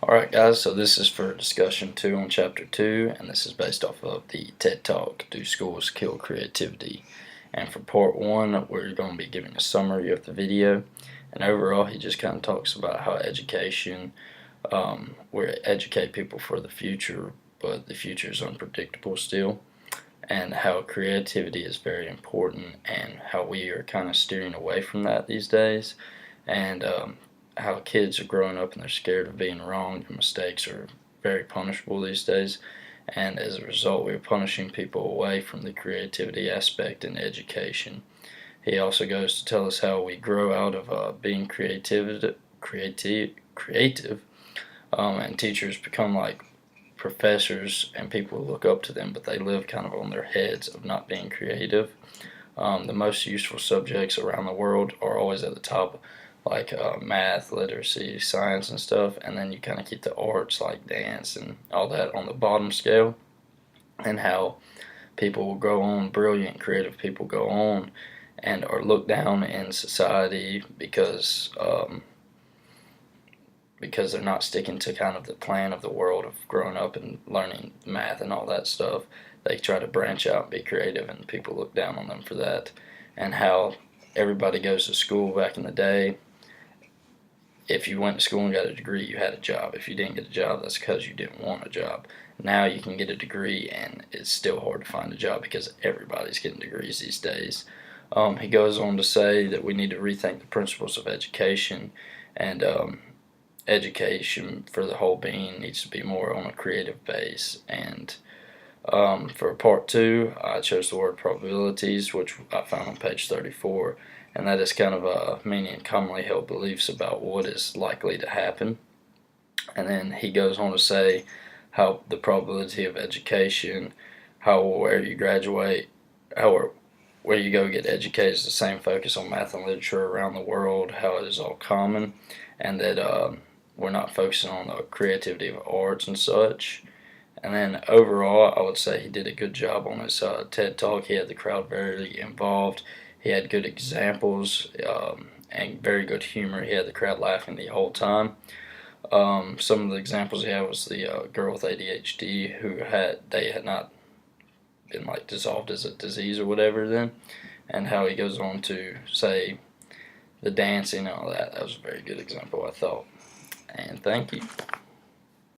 Alright guys, so this is for discussion 2 on chapter 2, and this is based off of the TED Talk, Do Schools Kill Creativity? And for part 1, we're going to be giving a summary of the video, and overall he just kind of talks about how education, we educate people for the future, but the future is unpredictable still, and how creativity is very important, and how we are kind of steering away from that these days, and how kids are growing up and they're scared of being wrong, and mistakes are very punishable these days, and as a result we're punishing people away from the creativity aspect in education. He also goes to tell us how we grow out of being creative, and teachers become like professors and people look up to them, but they live kind of on their heads of not being creative. The most useful subjects around the world are always at the top, like math, literacy, science and stuff, and then you kind of keep the arts like dance and all that on the bottom scale, and how people will go on, brilliant creative people go on and are looked down in society because they're not sticking to kind of the plan of the world of growing up and learning math and all that stuff. They try to branch out and be creative, and people look down on them for that. And how everybody goes to school back in the day. If you went to school and got a degree, you had a job. If you didn't get a job, that's because you didn't want a job. Now you can get a degree and it's still hard to find a job because everybody's getting degrees these days. He goes on to say that we need to rethink the principles of education, and education for the whole being needs to be more on a creative base. And for part 2, I chose the word probabilities, which I found on page 34, and that is kind of meaning commonly held beliefs about what is likely to happen. And then he goes on to say how the probability of education, how where you graduate, where you go get educated is the same focus on math and literature around the world, how it is all common, and that we're not focusing on the creativity of arts and such. And then overall, I would say he did a good job on his TED Talk. He had the crowd very involved. He had good examples and very good humor. He had the crowd laughing the whole time. Some of the examples he had was the girl with ADHD who they had not been like dissolved as a disease or whatever then, and how he goes on to say the dancing and all that. That was a very good example, I thought. And thank you.